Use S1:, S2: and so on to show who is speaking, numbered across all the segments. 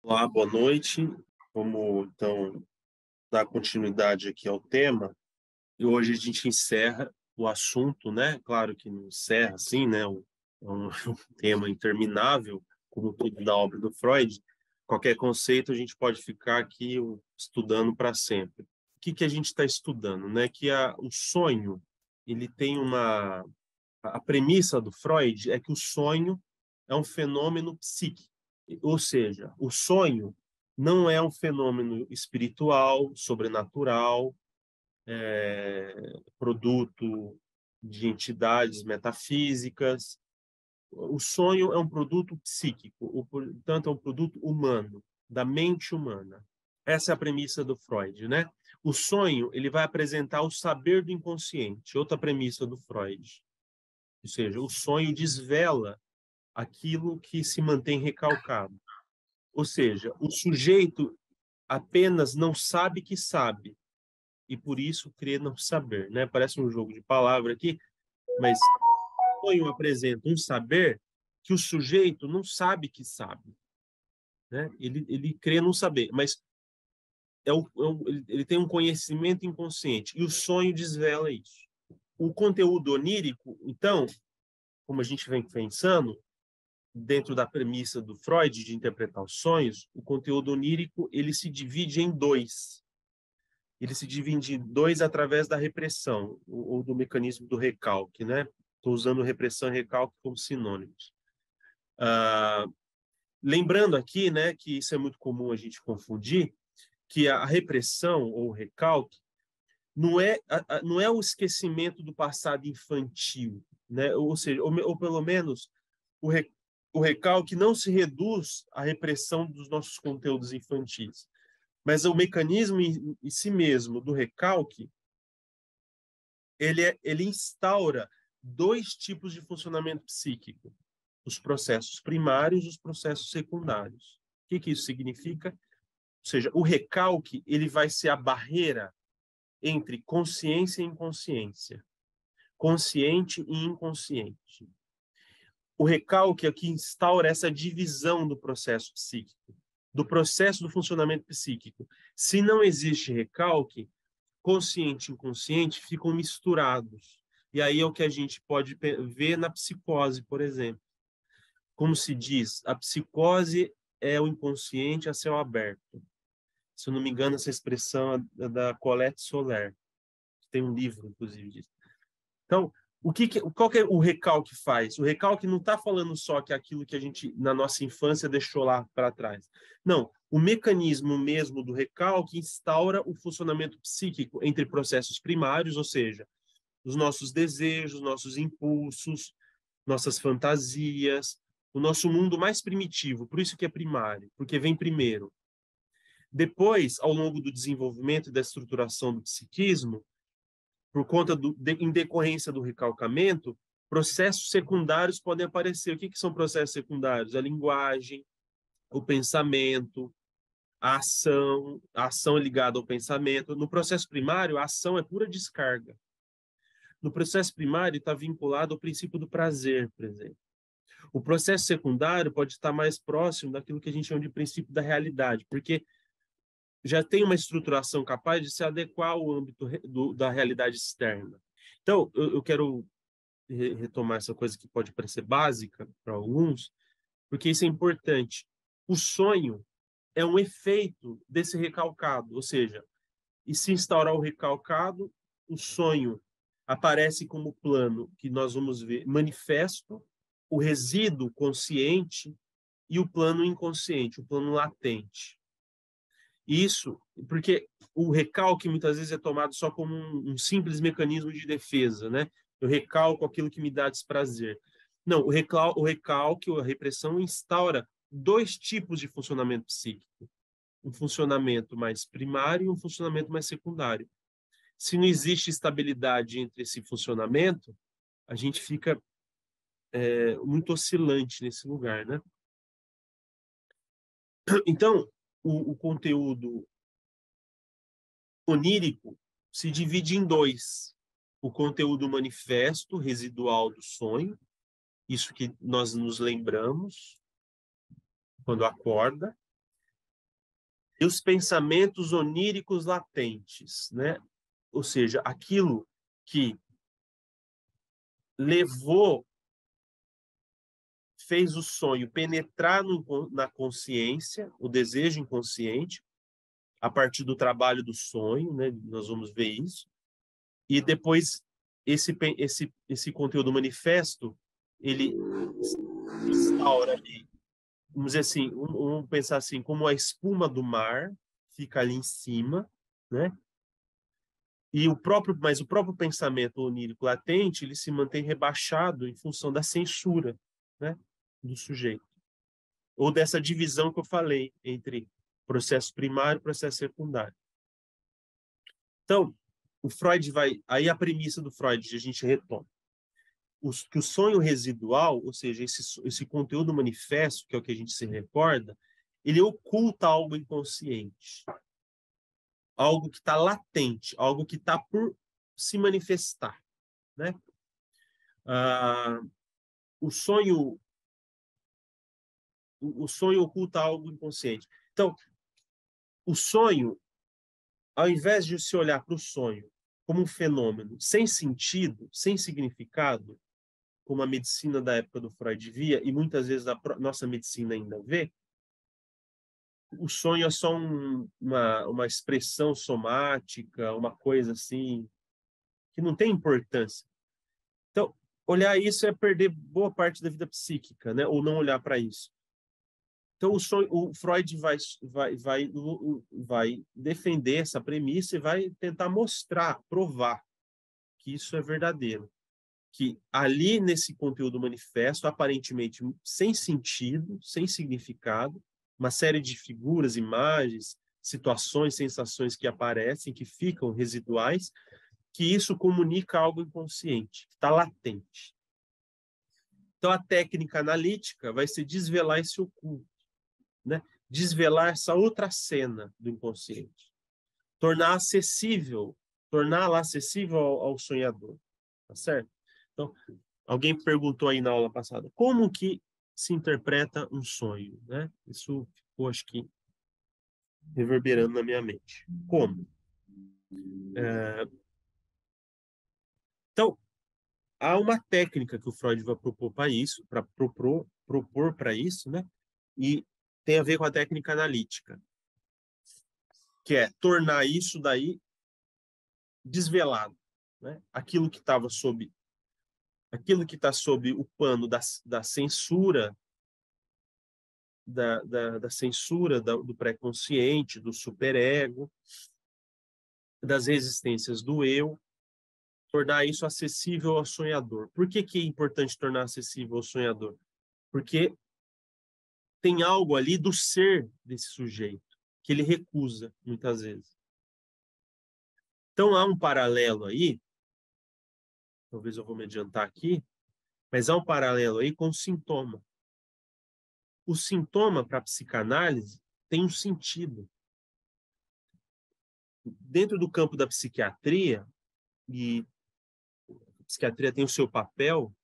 S1: Olá, boa noite. Vamos, então, dar continuidade aqui ao tema. E hoje a gente encerra o assunto, né? Claro que não encerra assim, né? É um tema interminável, como tudo da obra do Freud. Qualquer conceito a gente pode ficar aqui estudando para sempre. O que a gente está estudando, né? O sonho, ele tem uma... A premissa do Freud é que o sonho é um fenômeno psíquico. Ou seja, o sonho não é um fenômeno espiritual, sobrenatural, produto de entidades metafísicas. O sonho é um produto psíquico, portanto, é um produto humano, da mente humana. Essa é a premissa do Freud, né? O sonho, ele vai apresentar o saber do inconsciente, outra premissa do Freud. Ou seja, o sonho desvela aquilo que se mantém recalcado. Ou seja, o sujeito apenas não sabe que sabe, e por isso crê não saber, né? Parece um jogo de palavra aqui, mas o sonho apresenta um saber que o sujeito não sabe que sabe, né? Ele crê não saber, mas ele tem um conhecimento inconsciente, e o sonho desvela isso. O conteúdo onírico, então, como a gente vem pensando, dentro da premissa do Freud de interpretar os sonhos, o conteúdo onírico ele se divide em dois. Ele se divide em dois através da repressão, ou do mecanismo do recalque, né? Estou usando repressão e recalque como sinônimos. Ah, lembrando aqui, né, que isso é muito comum a gente confundir, que a repressão ou recalque não é o esquecimento do passado infantil, né? Ou seja, ou pelo menos o, re, o recalque não se reduz à repressão dos nossos conteúdos infantis, mas o mecanismo em si mesmo do recalque, ele instaura dois tipos de funcionamento psíquico: os processos primários e os processos secundários. O que isso significa? Ou seja, o recalque ele vai ser a barreira entre consciência e inconsciência, consciente e inconsciente. O recalque aqui instaura essa divisão do processo psíquico, do processo do funcionamento psíquico. Se não existe recalque, consciente e inconsciente ficam misturados. E aí é o que a gente pode ver na psicose, por exemplo. Como se diz, a psicose é o inconsciente a céu aberto. Se eu não me engano, essa expressão é da Colette Soler, que tem um livro, inclusive, disso. Então, qual que é o recalque faz? O recalque não está falando só que aquilo que a gente, na nossa infância, deixou lá para trás. Não, o mecanismo mesmo do recalque instaura o funcionamento psíquico entre processos primários, ou seja, os nossos desejos, nossos impulsos, nossas fantasias, o nosso mundo mais primitivo, por isso que é primário, porque vem primeiro. Depois, ao longo do desenvolvimento e da estruturação do psiquismo, por conta em decorrência do recalcamento, processos secundários podem aparecer. O que são processos secundários? A linguagem, o pensamento, a ação é ligada ao pensamento. No processo primário, a ação é pura descarga. No processo primário, está vinculado ao princípio do prazer, por exemplo. O processo secundário pode estar mais próximo daquilo que a gente chama de princípio da realidade, porque já tem uma estruturação capaz de se adequar ao âmbito da realidade externa. Então, eu quero retomar essa coisa que pode parecer básica para alguns, porque isso é importante. O sonho é um efeito desse recalcado, ou seja, e se instaurar o recalcado, o sonho aparece como plano que nós vamos ver manifesto, o resíduo consciente e o plano inconsciente, o plano latente. Isso porque o recalque muitas vezes é tomado só como um simples mecanismo de defesa, né? Eu recalco aquilo que me dá desprazer. Não, o recalque, a repressão instaura dois tipos de funcionamento psíquico: um funcionamento mais primário e um funcionamento mais secundário. Se não existe estabilidade entre esse funcionamento, a gente fica muito oscilante nesse lugar, né? Então, o conteúdo onírico se divide em dois: o conteúdo manifesto, residual do sonho, isso que nós nos lembramos quando acorda, E os pensamentos oníricos latentes, né? Ou seja, aquilo que fez o sonho penetrar na consciência, o desejo inconsciente, a partir do trabalho do sonho, né? Nós vamos ver isso. E depois esse conteúdo manifesto, ele instaura ali, vamos dizer assim, vamos pensar assim, como a espuma do mar fica ali em cima, né? Mas o próprio pensamento onírico latente, ele se mantém rebaixado em função da censura, né, do sujeito. Ou dessa divisão que eu falei entre processo primário e processo secundário. Então, o Freud aí a premissa do Freud, a gente retoma. Que o sonho residual, ou seja, esse conteúdo manifesto, que é o que a gente se recorda, ele oculta algo inconsciente. Algo que está latente, algo que está por se manifestar, né? O sonho oculta algo inconsciente. Então, o sonho, ao invés de se olhar para o sonho como um fenômeno sem sentido, sem significado, como a medicina da época do Freud via, e muitas vezes a nossa medicina ainda vê, o sonho é só uma expressão somática, uma coisa assim, que não tem importância. Então, olhar isso é perder boa parte da vida psíquica, né? Ou não olhar para isso. Então, o Freud vai defender essa premissa e vai tentar mostrar, provar que isso é verdadeiro. Que ali, nesse conteúdo manifesto, aparentemente sem sentido, sem significado, uma série de figuras, imagens, situações, sensações que aparecem, que ficam residuais, que isso comunica algo inconsciente, que está latente. Então, a técnica analítica vai ser desvelar esse oculto, né? Desvelar essa outra cena do inconsciente. Torná-la acessível ao sonhador. Tá certo? Então, alguém perguntou aí na aula passada, como que se interpreta um sonho, né? Isso ficou, acho que, reverberando na minha mente. Como? Então, há uma técnica que o Freud vai propor para isso, propor para isso, né? E tem a ver com a técnica analítica, que é tornar isso daí desvelado, né? Aquilo que está sob o pano da censura, da censura do pré-consciente, do superego, das resistências do eu, tornar isso acessível ao sonhador. Por que é importante tornar acessível ao sonhador? Porque tem algo ali do ser desse sujeito que ele recusa, muitas vezes. Então, há um paralelo aí, talvez eu vou me adiantar aqui, mas há um paralelo aí com o sintoma. O sintoma para a psicanálise tem um sentido. Dentro do campo da psiquiatria, e a psiquiatria tem o seu papel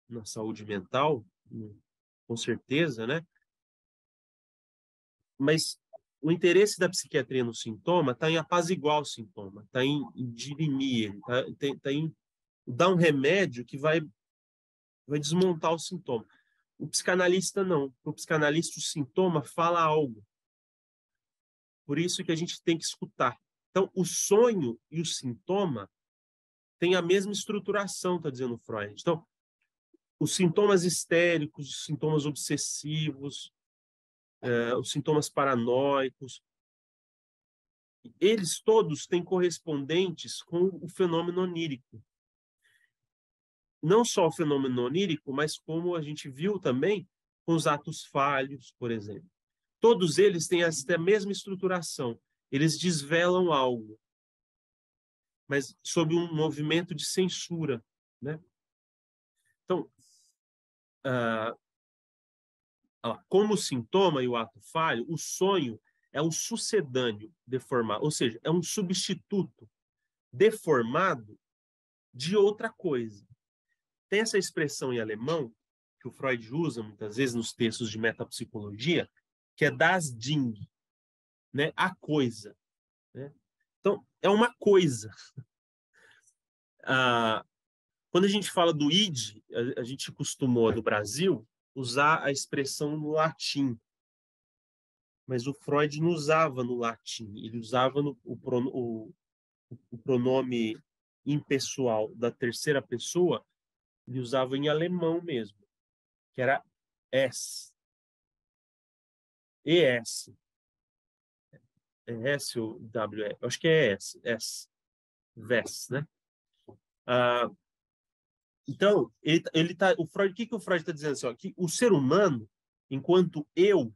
S1: na saúde mental, com certeza, né? Mas o interesse da psiquiatria no sintoma está em apaziguar o sintoma, está em dirimir ele, está em dar um remédio que vai desmontar o sintoma. O psicanalista não. O psicanalista, o sintoma fala algo. Por isso que a gente tem que escutar. Então, o sonho e o sintoma têm a mesma estruturação, está dizendo Freud. Então, os sintomas histéricos, os sintomas obsessivos, os sintomas paranoicos, eles todos têm correspondentes com o fenômeno onírico. Não só o fenômeno onírico, mas como a gente viu também com os atos falhos, por exemplo. Todos eles têm essa mesma estruturação. Eles desvelam algo, mas sob um movimento de censura, né? Então, como o sintoma e o ato falho, o sonho é um sucedâneo deformado, ou seja, é um substituto deformado de outra coisa. Tem essa expressão em alemão, que o Freud usa muitas vezes nos textos de metapsicologia, que é das Ding, né? A coisa, né? Então, é uma coisa. Quando a gente fala do id, a gente costumou, no Brasil, usar a expressão no latim. Mas o Freud não usava no latim. Ele usava o pronome impessoal da terceira pessoa, ele usava em alemão mesmo, que era es. ES. É S ou W? Eu acho que é S. S. Ves, né? Então, o Freud, o que o Freud está dizendo assim? Ó, que o ser humano, enquanto eu,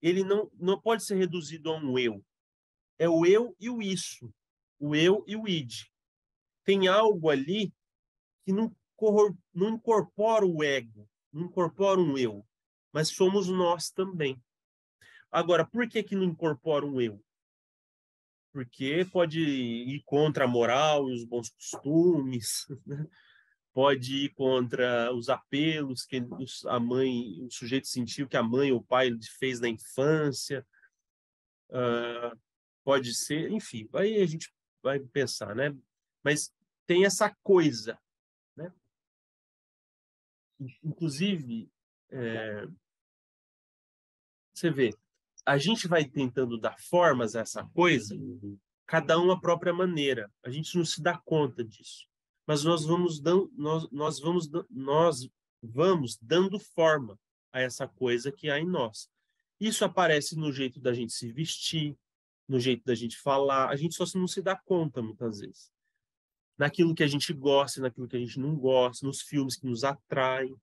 S1: ele não pode ser reduzido a um eu. É o eu e o isso. O eu e o id. Tem algo ali que não incorpora o ego, não incorpora um eu, mas somos nós também. Agora, por que não incorpora um eu? Porque pode ir contra a moral e os bons costumes, né? Pode ir contra os apelos que o sujeito sentiu que a mãe ou o pai fez na infância. Pode ser, enfim, aí a gente vai pensar, né? Mas tem essa coisa, né? Inclusive, você vê, a gente vai tentando dar formas a essa coisa, cada um à própria maneira. A gente não se dá conta disso. Mas nós vamos dando forma a essa coisa que há em nós. Isso aparece no jeito da gente se vestir, no jeito da gente falar. A gente só não se dá conta, muitas vezes. Naquilo que a gente gosta, naquilo que a gente não gosta, nos filmes que nos atraem,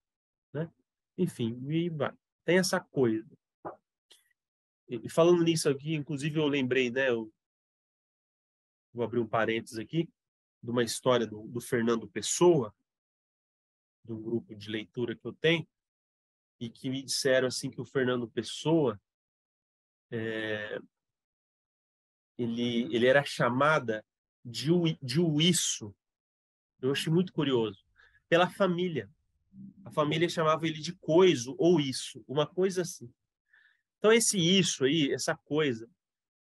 S1: né? Enfim, e vai. Tem essa coisa. E falando nisso aqui, inclusive eu lembrei, né? Vou abrir um parênteses aqui, de uma história do Fernando Pessoa, de um grupo de leitura que eu tenho, e que me disseram assim que o Fernando Pessoa ele era chamada de Uíço. Eu achei muito curioso. Pela família. A família chamava ele de coiso ou isso, uma coisa assim. Então esse isso aí, essa coisa,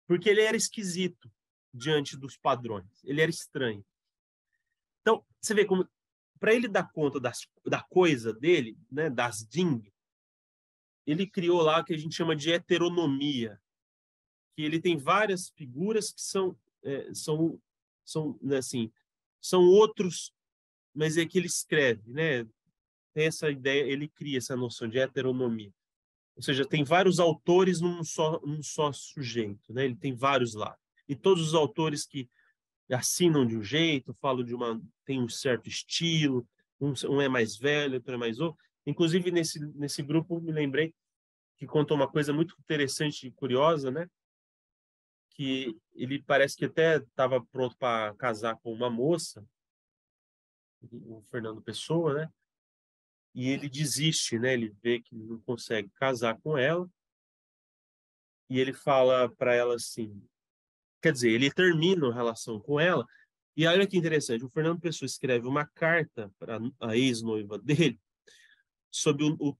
S1: porque ele era esquisito diante dos padrões. Ele era estranho. Então, você vê como para ele dar conta da coisa dele, né, das ding, ele criou lá o que a gente chama de heteronomia, que ele tem várias figuras que são né, assim, são outros, mas é que ele escreve, né? Tem essa ideia, ele cria essa noção de heteronomia. Ou seja, tem vários autores num só sujeito, né? Ele tem vários lá. E todos os autores que assinam de um jeito, falam tem um certo estilo, um é mais velho, outro é mais novo. Inclusive, nesse grupo, me lembrei que contou uma coisa muito interessante e curiosa, né? Que ele parece que até estava pronto para casar com uma moça, o Fernando Pessoa, né? E ele desiste, né? Ele vê que não consegue casar com ela e ele fala para ela assim, quer dizer, ele termina a relação com ela e olha que interessante, o Fernando Pessoa escreve uma carta para a ex-noiva dele sob o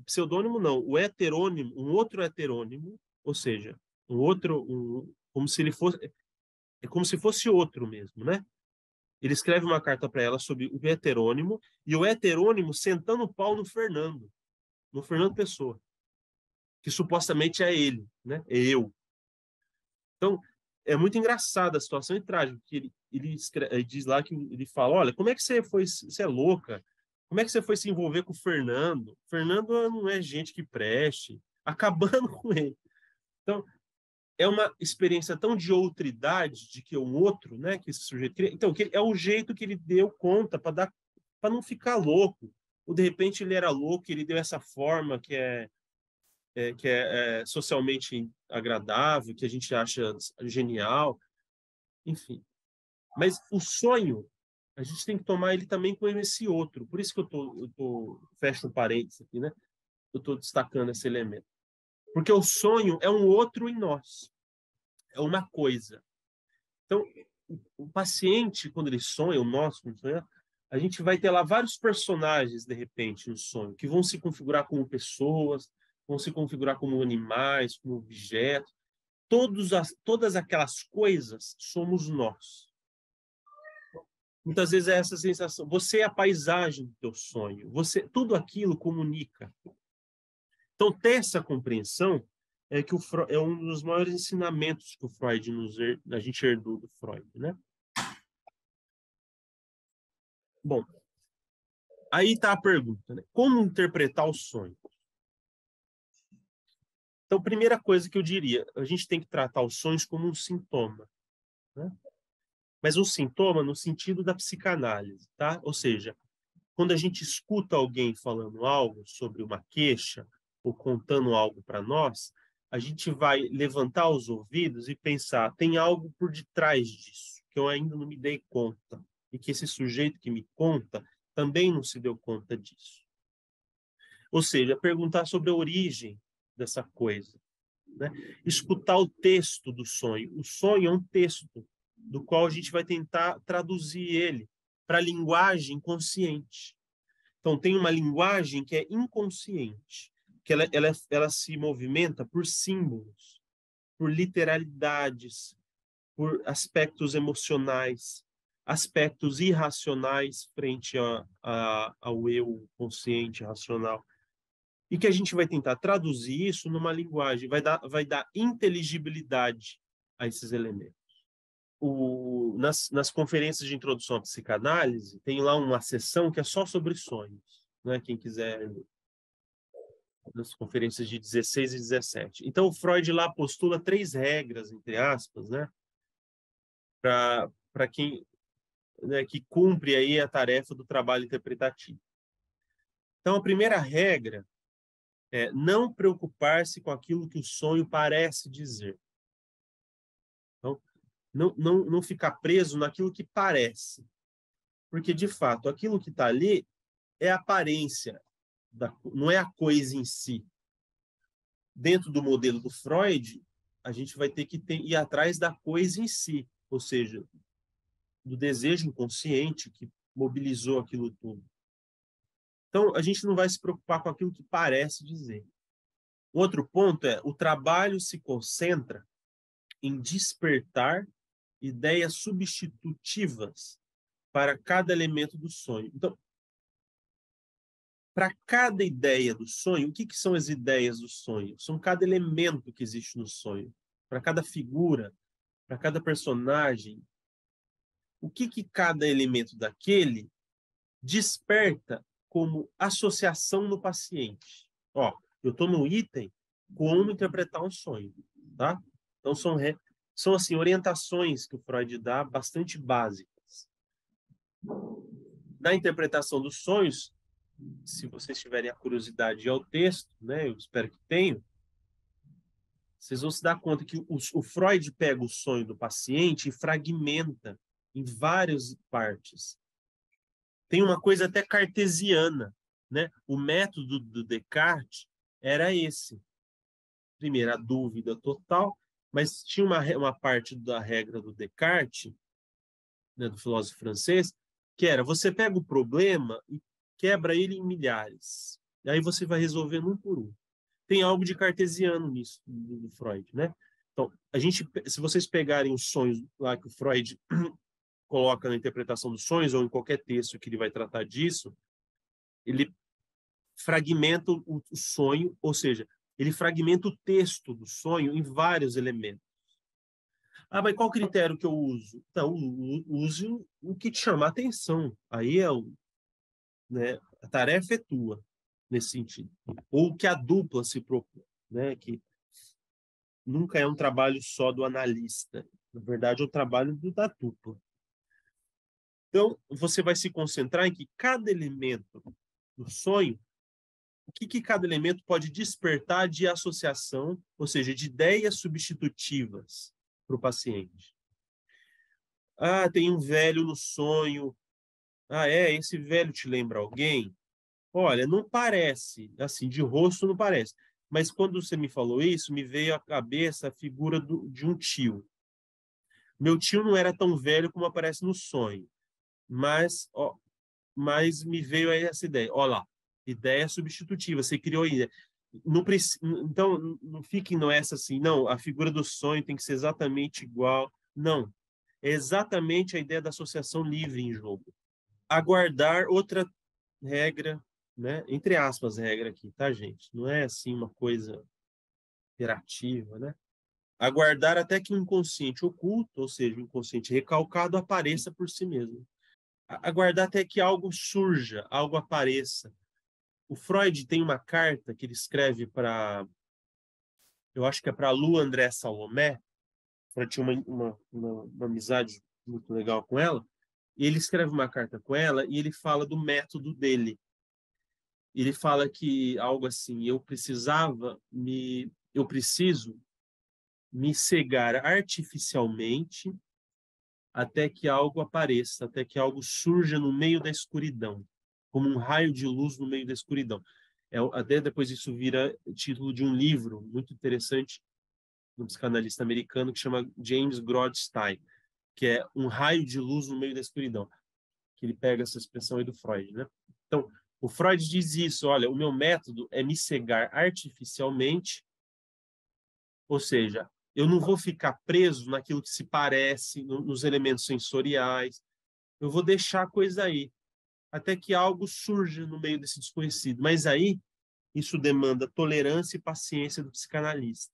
S1: pseudônimo não, o heterônimo, um outro heterônimo, ou seja, como se ele fosse, é como se fosse outro mesmo, né? Ele escreve uma carta para ela sobre o heterônimo e o heterônimo sentando o pau no Fernando Pessoa, que supostamente é ele, né? É eu. Então, é muito engraçada a situação e trágico, que ele diz lá que ele fala, olha, como é que você é louca? Como é que você foi se envolver com o Fernando? Fernando não é gente que preste, acabando com ele. Então, é uma experiência tão de outridade de que um outro, né, que esse sujeito cria. Então, é o jeito que ele deu conta para não ficar louco. Ou de repente ele era louco, ele deu essa forma que é socialmente agradável, que a gente acha genial, enfim. Mas o sonho, a gente tem que tomar ele também com esse outro. Por isso que fecho um parênteses aqui, né? Eu estou destacando esse elemento. Porque o sonho é um outro em nós. É uma coisa. Então, o paciente, quando ele sonha, o nosso, quando sonha, a gente vai ter lá vários personagens, de repente, no sonho, que vão se configurar como pessoas, vão se configurar como animais, como objetos. Todas aquelas coisas somos nós. Muitas vezes é essa sensação. Você é a paisagem do teu sonho. Tudo aquilo comunica. Então, ter essa compreensão é um dos maiores ensinamentos que o Freud a gente herdou do Freud, né? Bom, aí está a pergunta, né? Como interpretar o sonho? Então, primeira coisa que eu diria, a gente tem que tratar os sonhos como um sintoma, né? Mas um sintoma no sentido da psicanálise, tá? Ou seja, quando a gente escuta alguém falando algo sobre uma queixa ou contando algo para nós, a gente vai levantar os ouvidos e pensar, tem algo por detrás disso, que eu ainda não me dei conta, e que esse sujeito que me conta também não se deu conta disso. Ou seja, perguntar sobre a origem dessa coisa, né? Escutar o texto do sonho. O sonho é um texto do qual a gente vai tentar traduzir ele para a linguagem consciente. Então, tem uma linguagem que é inconsciente, que ela se movimenta por símbolos, por literalidades, por aspectos emocionais, aspectos irracionais frente ao eu consciente, racional. E que a gente vai tentar traduzir isso numa linguagem, vai dar inteligibilidade a esses elementos. Nas conferências de introdução à psicanálise, tem lá uma sessão que é só sobre sonhos, né? Quem quiser, nas conferências de 16 e 17. Então, o Freud lá postula 3 regras, entre aspas, né? Para quem, né, que cumpre aí a tarefa do trabalho interpretativo. Então, a primeira regra é não preocupar-se com aquilo que o sonho parece dizer. Então, não ficar preso naquilo que parece. Porque, de fato, aquilo que está ali é a aparência, não é a coisa em si. Dentro do modelo do Freud, a gente vai ter que ir atrás da coisa em si, ou seja, do desejo inconsciente que mobilizou aquilo tudo. Então, a gente não vai se preocupar com aquilo que parece dizer. O outro ponto é, o trabalho se concentra em despertar ideias substitutivas para cada elemento do sonho. Então, para cada ideia do sonho, o que são as ideias do sonho? São cada elemento que existe no sonho. Para cada figura, para cada personagem. O que cada elemento daquele desperta como associação no paciente? Ó, eu estou no item como interpretar um sonho, tá? Então, são assim, orientações que o Freud dá bastante básicas. Na interpretação dos sonhos, se vocês tiverem a curiosidade ao texto, né, eu espero que tenham, vocês vão se dar conta que o Freud pega o sonho do paciente e fragmenta em várias partes. Tem uma coisa até cartesiana, né? O método do Descartes era esse. Primeiro, a dúvida total, mas tinha uma parte da regra do Descartes, né, do filósofo francês, que era, você pega o problema e quebra ele em milhares. E aí você vai resolvendo um por um. Tem algo de cartesiano nisso, do Freud, né? Então, se vocês pegarem os sonhos lá que o Freud coloca na interpretação dos sonhos, ou em qualquer texto que ele vai tratar disso, ele fragmenta o sonho, ou seja, ele fragmenta o texto do sonho em vários elementos. Ah, mas qual critério que eu uso? Então, use o que te chama a atenção. Aí né, a tarefa é tua, nesse sentido. Ou o que a dupla se propõe, né, que nunca é um trabalho só do analista. Na verdade, é um trabalho da dupla. Então, você vai se concentrar em que cada elemento do sonho, o que cada elemento pode despertar de associação, ou seja, de ideias substitutivas para o paciente. Ah, tem um velho no sonho. Ah, esse velho te lembra alguém? Olha, não parece, assim, de rosto não parece. Mas quando você me falou isso, me veio à cabeça a figura de um tio. Meu tio não era tão velho como aparece no sonho. Mas me veio aí essa ideia. Olha lá, ideia substitutiva, você criou ideia. Então, não fiquem nessa assim, não, a figura do sonho tem que ser exatamente igual. Não. É exatamente a ideia da associação livre em jogo. Aguardar outra regra, né? Entre aspas, regra aqui, tá, gente? Não é assim uma coisa imperativa, né? Aguardar até que um inconsciente oculto, ou seja, um inconsciente recalcado, apareça por si mesmo. Aguardar até que algo surja, algo apareça. O Freud tem uma carta que ele escreve para, eu acho que é para Lu André Salomé. Freud tinha uma amizade muito legal com ela. E ele escreve uma carta com ela e ele fala do método dele. Ele fala que algo assim, eu preciso me cegar artificialmente até que algo apareça, até que algo surja no meio da escuridão, como um raio de luz no meio da escuridão. Até depois isso vira título de um livro muito interessante de um psicanalista americano que chama James Grodstein, que é um raio de luz no meio da escuridão, que ele pega essa expressão aí do Freud, né? Então, o Freud diz isso, olha, o meu método é me cegar artificialmente, ou seja, eu não vou ficar preso naquilo que se parece, nos elementos sensoriais, eu vou deixar a coisa aí, até que algo surja no meio desse desconhecido. Mas aí, isso demanda tolerância e paciência do psicanalista.